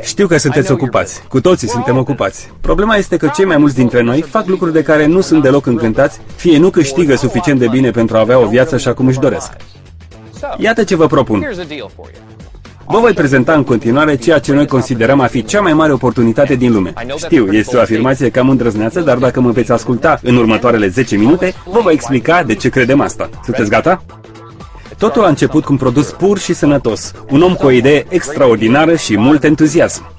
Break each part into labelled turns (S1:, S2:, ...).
S1: Știu că sunteți ocupați. Cu toții suntem ocupați. Problema este că cei mai mulți dintre noi fac lucruri de care nu sunt deloc încântați, fie nu câștigă suficient de bine pentru a avea o viață așa cum își doresc. Iată ce vă propun. Vă voi prezenta în continuare ceea ce noi considerăm a fi cea mai mare oportunitate din lume. Știu, este o afirmație cam îndrăzneață, dar dacă mă veți asculta în următoarele 10 minute, vă voi explica de ce credem asta. Sunteți gata? Totul a început cu un produs pur și sănătos, un om cu o idee extraordinară și mult entuziasm.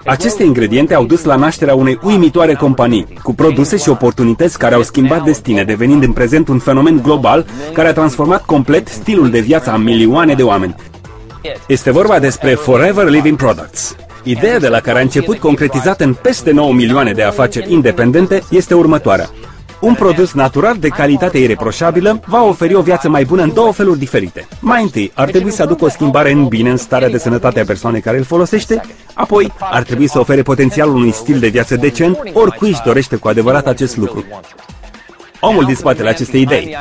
S1: Aceste ingrediente au dus la nașterea unei uimitoare companii, cu produse și oportunități care au schimbat destine, devenind în prezent un fenomen global care a transformat complet stilul de viață a milioane de oameni. Este vorba despre Forever Living Products. Ideea de la care a început, concretizată în peste 9 milioane de afaceri independente, este următoarea. Un produs natural de calitate ireproșabilă va oferi o viață mai bună în două feluri diferite. Mai întâi, ar trebui să aducă o schimbare în bine în starea de sănătate a persoanei care îl folosește, apoi ar trebui să ofere potențialul unui stil de viață decent, oricui își dorește cu adevărat acest lucru. Omul din spatele acestei idei,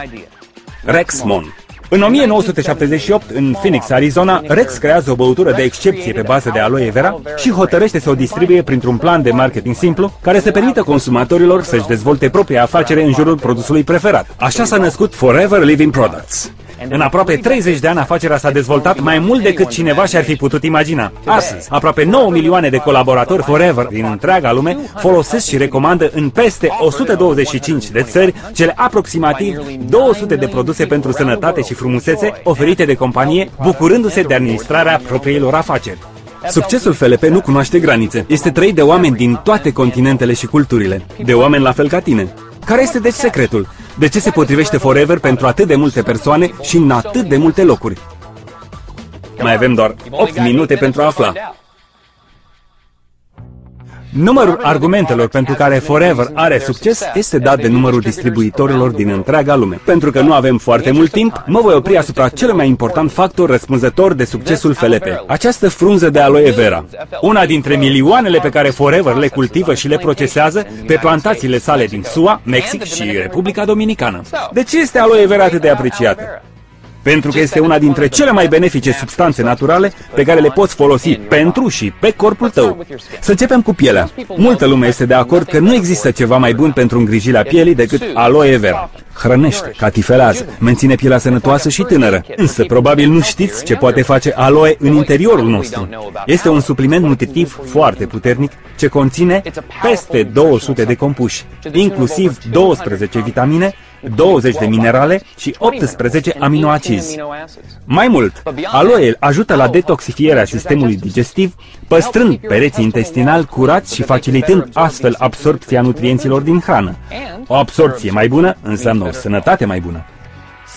S1: Rex Mon. În 1978, în Phoenix, Arizona, Rex creează o băutură de excepție pe bază de aloe vera și hotărăște să o distribuie printr-un plan de marketing simplu care să permită consumatorilor să-și dezvolte propria afacere în jurul produsului preferat. Așa s-a născut Forever Living Products. În aproape 30 de ani, afacerea s-a dezvoltat mai mult decât cineva și-ar fi putut imagina. Astăzi, aproape 9 milioane de colaboratori Forever din întreaga lume folosesc și recomandă în peste 125 de țări cele aproximativ 200 de produse pentru sănătate și frumusețe oferite de companie, bucurându-se de administrarea propriilor afaceri. Succesul FLP nu cunoaște granițe. Este trăit de oameni din toate continentele și culturile, de oameni la fel ca tine. Care este deci secretul? De ce se potrivește Forever pentru atât de multe persoane și în atât de multe locuri? Mai avem doar 8 minute pentru a afla. Numărul argumentelor pentru care Forever are succes este dat de numărul distribuitorilor din întreaga lume. Pentru că nu avem foarte mult timp, mă voi opri asupra cel mai important factor răspunzător de succesul FLP. Această frunză de aloe vera. Una dintre milioanele pe care Forever le cultivă și le procesează pe plantațiile sale din SUA, Mexic și Republica Dominicană. De ce este aloe vera atât de apreciată? Pentru că este una dintre cele mai benefice substanțe naturale pe care le poți folosi pentru și pe corpul tău. Să începem cu pielea. Multă lume este de acord că nu există ceva mai bun pentru îngrijirea pielii decât aloe vera. Hrănește, catifelează, menține pielea sănătoasă și tânără. Însă, probabil nu știți ce poate face aloe în interiorul nostru. Este un supliment nutritiv foarte puternic ce conține peste 200 de compuși, inclusiv 12 vitamine, 20 de minerale și 18 aminoacizi. Mai mult, aloe ajută la detoxifierea sistemului digestiv, păstrând pereții intestinali curați și facilitând astfel absorbția nutrienților din hrană. O absorbție mai bună înseamnă o sănătate mai bună.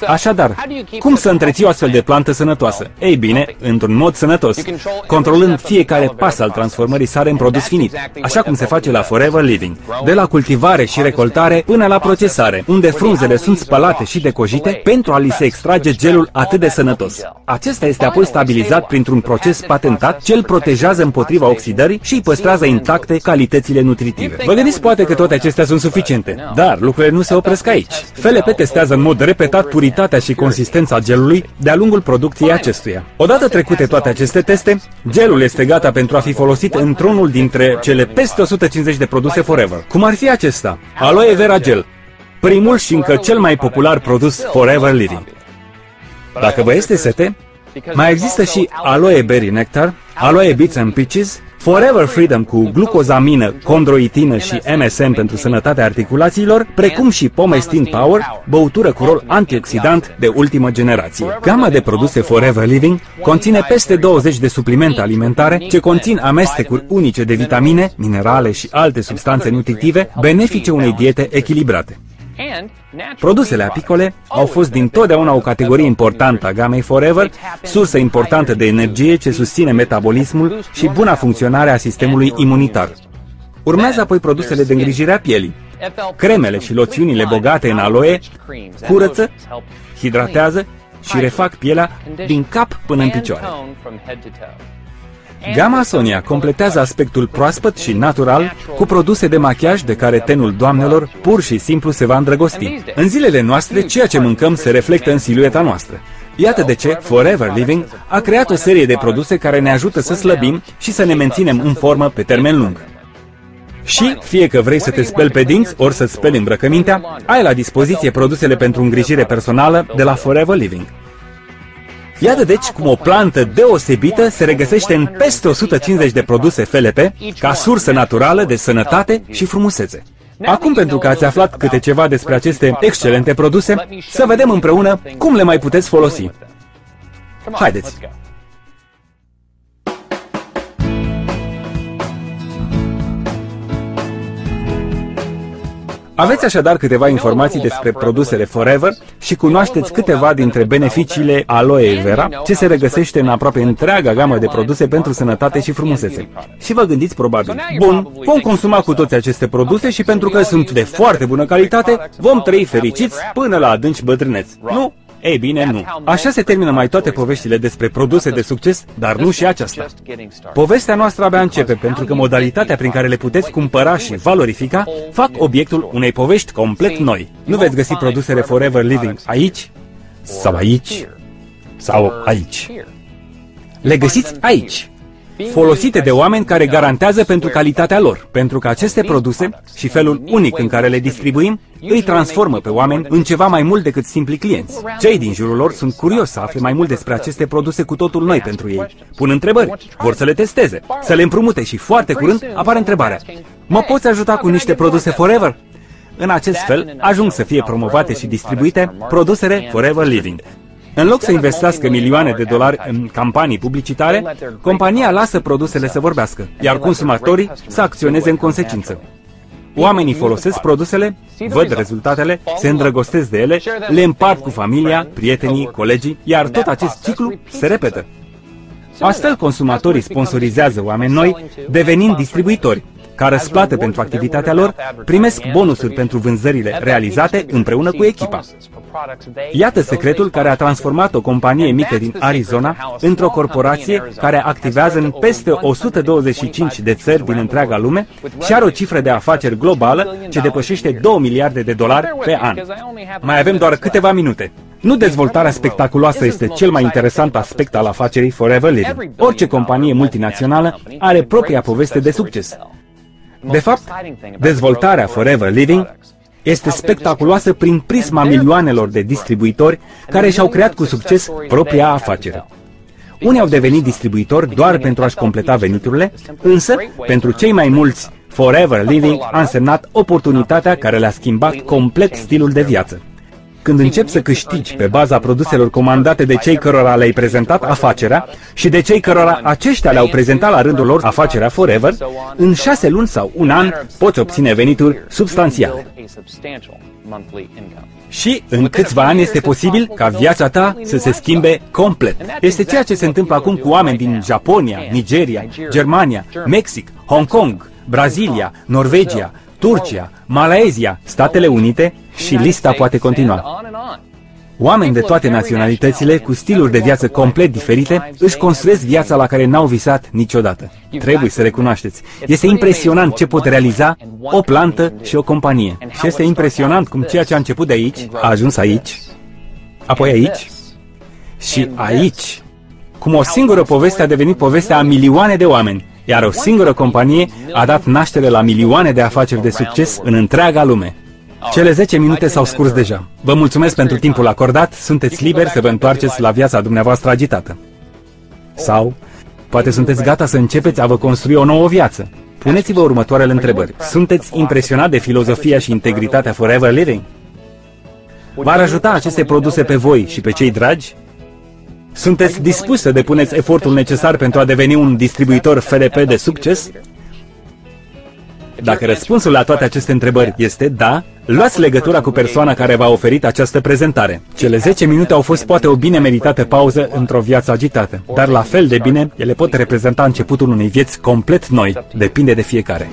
S1: Așadar, cum să întreții o astfel de plantă sănătoasă? Ei bine, într-un mod sănătos, controlând fiecare pas al transformării sale în produs finit, așa cum se face la Forever Living, de la cultivare și recoltare până la procesare, unde frunzele sunt spălate și decojite pentru a li se extrage gelul atât de sănătos. Acesta este apoi stabilizat printr-un proces patentat ce îl protejează împotriva oxidării și îi păstrează intacte calitățile nutritive. Vă gândiți poate că toate acestea sunt suficiente, dar lucrurile nu se opresc aici. FLP testează în mod repetat puritatea și consistența gelului de-a lungul producției acestuia. Odată trecute toate aceste teste, gelul este gata pentru a fi folosit într-unul dintre cele peste 150 de produse Forever. Cum ar fi acesta? Aloe Vera Gel, primul și încă cel mai popular produs Forever Living. Dacă vă este sete, mai există și Aloe Berry Nectar, Aloe Beets and Peaches, Forever Freedom cu glucozamină, condroitină și MSM pentru sănătatea articulațiilor, precum și Pomestin Power, băutură cu rol antioxidant de ultimă generație. Gama de produse Forever Living conține peste 20 de suplimente alimentare ce conțin amestecuri unice de vitamine, minerale și alte substanțe nutritive benefice unei diete echilibrate. Produsele apicole au fost dintotdeauna o categorie importantă a gamei Forever, sursă importantă de energie ce susține metabolismul și buna funcționare a sistemului imunitar. Urmează apoi produsele de îngrijire a pielii. Cremele și loțiunile bogate în aloe curăță, hidratează și refac pielea din cap până în picioare. Gama Sonia completează aspectul proaspăt și natural cu produse de machiaj de care tenul doamnelor pur și simplu se va îndrăgosti. În zilele noastre, ceea ce mâncăm se reflectă în silueta noastră. Iată de ce Forever Living a creat o serie de produse care ne ajută să slăbim și să ne menținem în formă pe termen lung. Și, fie că vrei să te speli pe dinți, ori să-ți speli îmbrăcămintea, ai la dispoziție produsele pentru îngrijire personală de la Forever Living. Iată deci cum o plantă deosebită se regăsește în peste 150 de produse FLP ca sursă naturală de sănătate și frumusețe. Acum, pentru că ați aflat câte ceva despre aceste excelente produse, să vedem împreună cum le mai puteți folosi. Haideți! Aveți așadar câteva informații despre produsele Forever și cunoașteți câteva dintre beneficiile Aloe Vera, ce se regăsește în aproape întreaga gamă de produse pentru sănătate și frumusețe. Și vă gândiți probabil, bun, vom consuma cu toți aceste produse și pentru că sunt de foarte bună calitate, vom trăi fericiți până la adânci bătrâneți. Nu? Ei bine, nu. Așa se termină mai toate poveștile despre produse de succes, dar nu și aceasta. Povestea noastră abia începe, pentru că modalitatea prin care le puteți cumpăra și valorifica fac obiectul unei povești complet noi. Nu veți găsi produsele Forever Living aici, sau aici, sau aici. Le găsiți aici, folosite de oameni care garantează pentru calitatea lor, pentru că aceste produse și felul unic în care le distribuim îi transformă pe oameni în ceva mai mult decât simpli clienți. Cei din jurul lor sunt curioși să afle mai mult despre aceste produse cu totul noi pentru ei. Pun întrebări, vor să le testeze, să le împrumute și foarte curând apare întrebarea: mă poți ajuta cu niște produse Forever? În acest fel ajung să fie promovate și distribuite produsele Forever Living. În loc să investească milioane de dolari în campanii publicitare, compania lasă produsele să vorbească, iar consumatorii să acționeze în consecință. Oamenii folosesc produsele, văd rezultatele, se îndrăgostesc de ele, le împart cu familia, prietenii, colegii, iar tot acest ciclu se repetă. Astfel, consumatorii sponsorizează oameni noi, devenind distribuitori. Ca răsplată pentru activitatea lor, primesc bonusuri pentru vânzările realizate împreună cu echipa. Iată secretul care a transformat o companie mică din Arizona într-o corporație care activează în peste 125 de țări din întreaga lume și are o cifră de afaceri globală ce depășește 2 miliarde de dolari pe an. Mai avem doar câteva minute. Nu dezvoltarea spectaculoasă este cel mai interesant aspect al afacerii Forever Living. Orice companie multinațională are propria poveste de succes. De fapt, dezvoltarea Forever Living este spectaculoasă prin prisma milioanelor de distribuitori care și-au creat cu succes propria afacere. Unii au devenit distribuitori doar pentru a-și completa veniturile, însă, pentru cei mai mulți, Forever Living a însemnat oportunitatea care le-a schimbat complet stilul de viață. Când începi să câștigi pe baza produselor comandate de cei cărora le-ai prezentat afacerea și de cei cărora aceștia le-au prezentat la rândul lor afacerea Forever, în 6 luni sau un an poți obține venituri substanțiale. Și în câțiva ani este posibil ca viața ta să se schimbe complet. Este ceea ce se întâmplă acum cu oameni din Japonia, Nigeria, Germania, Mexic, Hong Kong, Brazilia, Norvegia, Turcia, Malaezia, Statele Unite și lista poate continua. Oameni de toate naționalitățile, cu stiluri de viață complet diferite, își construiesc viața la care n-au visat niciodată. Trebuie să recunoașteți. Este impresionant ce pot realiza o plantă și o companie. Și este impresionant cum ceea ce a început de aici a ajuns aici, apoi aici și aici. Cum o singură poveste a devenit povestea a milioane de oameni, iar o singură companie a dat naștere la milioane de afaceri de succes în întreaga lume. Cele 10 minute s-au scurs deja. Vă mulțumesc pentru timpul acordat, sunteți liberi să vă întoarceți la viața dumneavoastră agitată. Sau, poate sunteți gata să începeți a vă construi o nouă viață. Puneți-vă următoarele întrebări. Sunteți impresionat de filozofia și integritatea Forever Living? V-ar ajuta aceste produse pe voi și pe cei dragi? Sunteți dispuși să depuneți efortul necesar pentru a deveni un distribuitor FLP de succes? Dacă răspunsul la toate aceste întrebări este da, luați legătura cu persoana care v-a oferit această prezentare. Cele 10 minute au fost poate o bine meritată pauză într-o viață agitată, dar la fel de bine ele pot reprezenta începutul unei vieți complet noi. Depinde de fiecare.